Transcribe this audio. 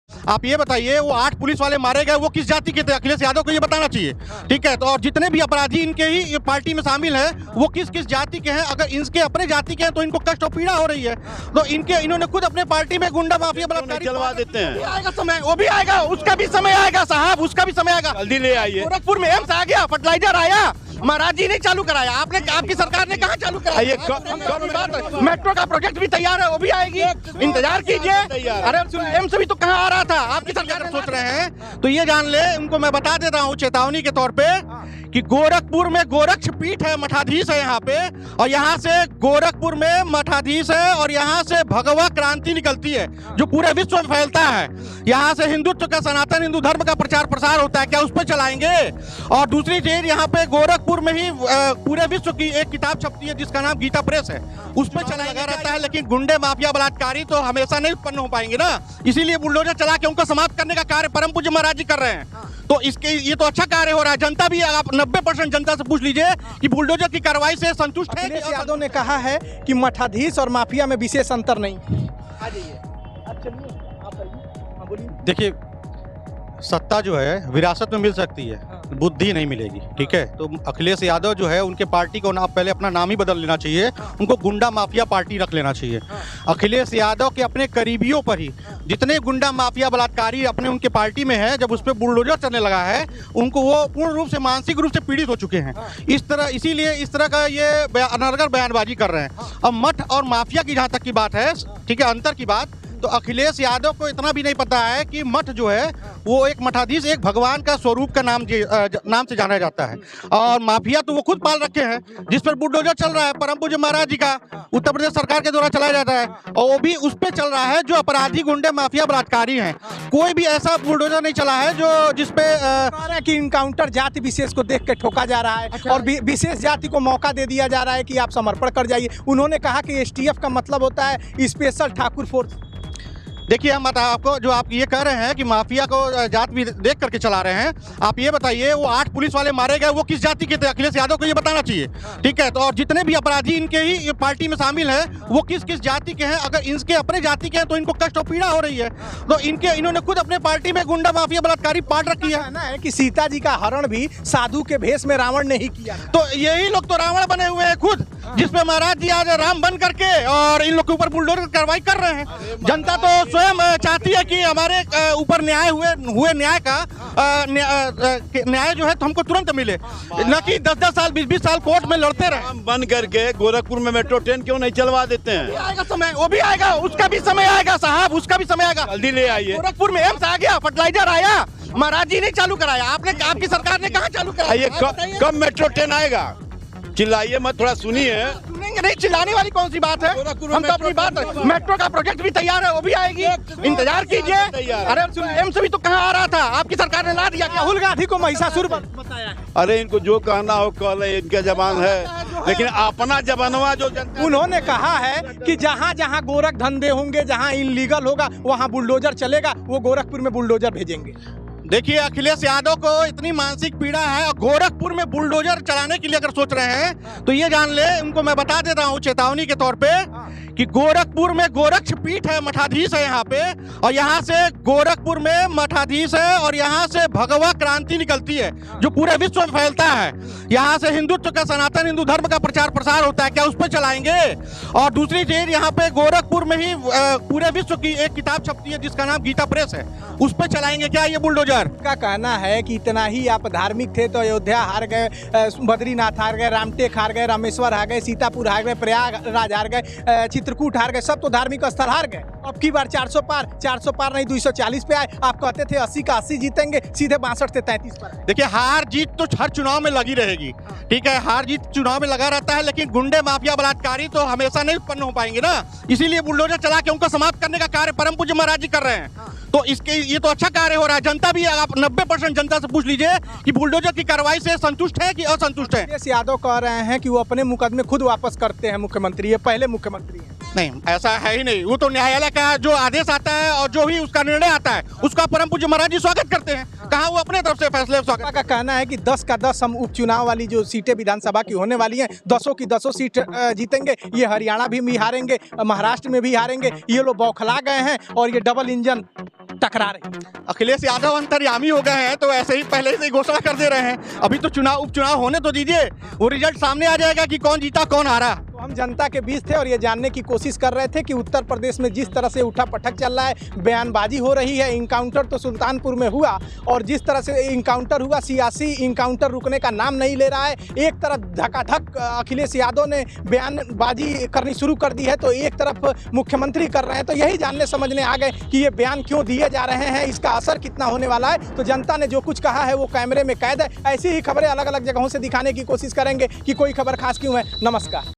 आप ये बताइए, वो 8 पुलिस वाले मारे गए, वो किस जाति के थे? अखिलेश यादव को ये बताना चाहिए, ठीक है। तो और जितने भी अपराधी इनके ही पार्टी में शामिल हैं, वो किस किस जाति के हैं? अगर इनके अपने जाति के हैं तो इनको कष्ट और पीड़ा हो रही है। तो इन्होंने खुद अपने पार्टी में गुंडा माफिया बलात्कारी चलवा देते हैं। आएगा समय, वो भी आएगा, उसका भी समय आएगा साहब, उसका भी समय आएगा। जल्दी ले आइए। गोरखपुर में एम्स आ गया, फर्टिलाइजर आया, महाराज जी ने चालू कराया, आपने, आपकी सरकार ने कहाँ चालू कराया? मेट्रो का प्रोजेक्ट भी तैयार है, वो भी आएगी, इंतजार कीजिए। अरे एम्स भी तो कहाँ आ रहा था, आपकी सरकार सोच रहे हैं। तो ये जान ले, उनको मैं बता देता हूँ चेतावनी के तौर पे कि गोरखपुर में गोरक्ष पीठ है, मठाधीश है यहाँ पे, और यहाँ से गोरखपुर में मठाधीश है, और यहाँ से भगवा क्रांति निकलती है जो पूरे विश्व में फैलता है। यहाँ से हिंदुत्व का, सनातन हिंदू धर्म का प्रचार प्रसार होता है, क्या उस पर चलाएंगे? और दूसरी चीज, यहाँ पे गोरखपुर में ही पूरे विश्व की एक किताब छपती है जिसका नाम गीता प्रेस है, उस पर चलाया लगा रहता है। लेकिन गुंडे माफिया बलात्कारी तो हमेशा नहीं उत्पन्न हो पाएंगे ना, इसीलिए बुलडोजर चला के उनको समाप्त करने का कार्य परम पूज्य महाराज जी कर रहे हैं। तो इसके ये तो अच्छा कार्य हो रहा है। जनता भी, आप 90% जनता से पूछ लीजिए कि बुलडोजर की कार्रवाई से संतुष्ट है। अखिलेश यादव ने कहा है कि मठाधीश और माफिया में विशेष अंतर नहीं। आ जाइए, आप चलिए, आप आइए, हाँ बोलिए। देखिए, सत्ता जो है विरासत में मिल सकती है, बुद्धि नहीं मिलेगी, ठीक है। तो अखिलेश यादव जो है, उनके पार्टी को पहले अपना नाम ही बदल लेना चाहिए, उनको गुंडा माफिया पार्टी रख लेना चाहिए। अखिलेश यादव के अपने करीबियों पर ही जितने गुंडा माफिया बलात्कारी अपने उनके पार्टी में है, जब उस पर बुलडोजर चलने लगा है, उनको वो पूर्ण रूप से मानसिक रूप से पीड़ित हो चुके हैं। इसीलिए इस तरह का ये अनर्गल बयानबाजी कर रहे हैं। अब मठ और माफिया की जहाँ तक की बात है, ठीक है, अंतर की बात, तो अखिलेश यादव को इतना भी नहीं पता है कि मठ जो है वो एक मठाधीश, एक भगवान का स्वरूप का नाम से जाना जाता है। और माफिया तो वो खुद पाल रखे हैं, जिस पर बुलडोजर चल रहा है परम पूज्य महाराज जी का, उत्तर प्रदेश सरकार के द्वारा चलाया जाता है, और वो भी उस पर चल रहा है जो अपराधी गुंडे माफिया बलात्कारी हैं। कोई भी ऐसा बुलडोजर नहीं चला है जो जिसपे कि इनकाउंटर जाति विशेष को देख के ठोका जा रहा है। अच्छा। और विशेष जाति को मौका दे दिया जा रहा है कि आप समर्पण कर जाइए। उन्होंने कहा कि STF का मतलब होता है स्पेशल ठाकुर फोर्स। देखिए, हम आपको जो आप ये कह रहे हैं कि माफिया को जात भी देख करके चला रहे हैं, आप ये बताइए, वो 8 पुलिस वाले मारे गए, वो किस जाति के थे? अखिलेश यादव को ये बताना चाहिए, ठीक है। तो और जितने भी अपराधी इनके ही पार्टी में शामिल हैं, वो किस किस जाति के हैं? अगर इनके अपने जाति के हैं तो इनको कष्ट और पीड़ा हो रही है। तो इन्होंने खुद अपने पार्टी में गुंडा माफिया बलात्कारी पार्ट रखी है कि सीता जी का हरण भी साधु के भेष में रावण ने ही किया। तो यही लोग तो रावण बने हुए हैं खुद, जिसमें महाराज जी आज राम बन करके और इन लोग के ऊपर बुलडोजर कार्रवाई कर रहे हैं। जनता तो स्वयं चाहती है कि हमारे ऊपर न्याय हुए न्याय का न्याय जो है तो हमको तुरंत मिले, न कि 10-10 साल 20-20 साल कोर्ट में लड़ते रहे। बन करके गोरखपुर में मेट्रो ट्रेन क्यों नहीं चलवा देते हैं? आएगा समय, वो भी आएगा, उसका भी समय आएगा साहब, उसका भी समय आएगा। जल्दी ले आइए। गोरखपुर में एम्स आ गया, फर्टिलाइजर आया, महाराज जी ने चालू कराया, आपने, आपकी सरकार ने कहाँ चालू कराया? कब मेट्रो ट्रेन आएगा? चिल्लाइए मत, थोड़ा सुनिए। सुनेंगे नहीं, चिल्लाने वाली कौन सी बात है? हम तो अपनी बात, मेट्रो का प्रोजेक्ट भी तैयार है, वो भी आएगी, इंतजार कीजिए। अरे एम्स भी तो कहाँ आ रहा था, आपकी सरकार ने ला दिया। राहुल गांधी को महिषासुर बताया है। अरे इनको जो कहना हो कह ले, इनका जबान है, लेकिन अपना जबानवा जो उन्होंने कहा है कि जहाँ जहाँ गोरख धंधे होंगे, जहाँ इनलीगल होगा, वहाँ बुलडोजर चलेगा, वो गोरखपुर में बुलडोजर भेजेंगे। देखिए, अखिलेश यादव को इतनी मानसिक पीड़ा है, और गोरखपुर में बुलडोजर चलाने के लिए अगर सोच रहे हैं तो ये जान ले, उनको मैं बता देता हूँ चेतावनी के तौर पे कि गोरखपुर में गोरक्ष पीठ है, मठाधीश है यहाँ पे, और यहाँ से गोरखपुर में मठाधीश है, और यहाँ से भगवा क्रांति निकलती है जो पूरे विश्व में फैलता है। यहाँ से हिंदुत्व का, सनातन हिंदू धर्म का प्रचार प्रसार होता है, क्या उस पर चलाएंगे? और दूसरी चीज, यहाँ पे गोरखपुर में ही पूरे विश्व की एक किताब छपती है जिसका नाम गीता प्रेस है, उस पर चलाएंगे क्या ये बुलडोजर? का कहना है कि इतना ही आप धार्मिक थे तो अयोध्या हार गए, बद्रीनाथ हार गए, रामटेक हार गए, रामेश्वर हार गए, सीतापुर हार गए, प्रयागराज हार गए, चित्रकूट हार गए, सब तो धार्मिक स्थल हार गए। अब की बार 400 पार नहीं 240 पे आए। आप कहते थे 80 का 80 जीतेंगे, सीधे 62 से 33 पर। देखिए, हार जीत तो हर चुनाव में लगी रहेगी, ठीक है, हार जीत चुनाव में लगा रहता है, लेकिन गुंडे माफिया बलात्कारी तो हमेशा नहीं उत्पन्न हो पाएंगे ना, इसीलिए बुलडोजर चला के उनको समाप्त करने का कार्य परम पूज्य महाराज जी कर रहे हैं। तो ये तो अच्छा कार्य हो रहा है। जनता भी, आप 90% जनता से पूछ लीजिए कि बुलडोजर की कार्रवाई से संतुष्ट है कि असंतुष्ट है। अखिलेश यादव कह रहे हैं कि वो अपने मुकदमे खुद वापस करते हैं, मुख्यमंत्री, ये पहले मुख्यमंत्री हैं। नहीं, ऐसा है ही नहीं, वो तो न्यायालय का जो आदेश आता है और जो भी उसका निर्णय आता है उसका परम पूज्य महाराज जी स्वागत करते हैं। कहाँ वो अपने तरफ से फैसले स्वागत का कहना है कि 10 का 10 हम उपचुनाव वाली जो सीटें विधानसभा की होने वाली हैं, 10 की 10 सीट जीतेंगे। ये हरियाणा भी हारेंगे, महाराष्ट्र में भी हारेंगे। ये लोग बौखला गए हैं और ये डबल इंजन टकरा रही। अखिलेश यादव अंतर्यामी हो गए हैं तो ऐसे ही पहले से ही घोषणा कर दे रहे हैं। अभी तो उपचुनाव होने तो दीजिए, वो रिजल्ट सामने आ जाएगा कि कौन जीता कौन हारा। तो हम जनता के बीच थे और ये जानने की कोशिश कर रहे थे कि उत्तर प्रदेश में जिस तरह से उठा पटक चल रहा है, बयानबाजी हो रही है, इनकाउंटर तो सुल्तानपुर में हुआ और जिस तरह से इनकाउंटर हुआ, सियासी इनकाउंटर रुकने का नाम नहीं ले रहा है। एक तरफ धकाधक अखिलेश यादव ने बयानबाजी करनी शुरू कर दी है तो एक तरफ मुख्यमंत्री कर रहे हैं। तो यही जानने समझने आ गए कि ये बयान क्यों दिए जा रहे हैं, इसका असर कितना होने वाला है। तो जनता ने जो कुछ कहा है वो कैमरे में कैद है। ऐसी ही खबरें अलग अलग जगहों से दिखाने की कोशिश करेंगे कि कोई खबर खास क्यों है। नमस्कार।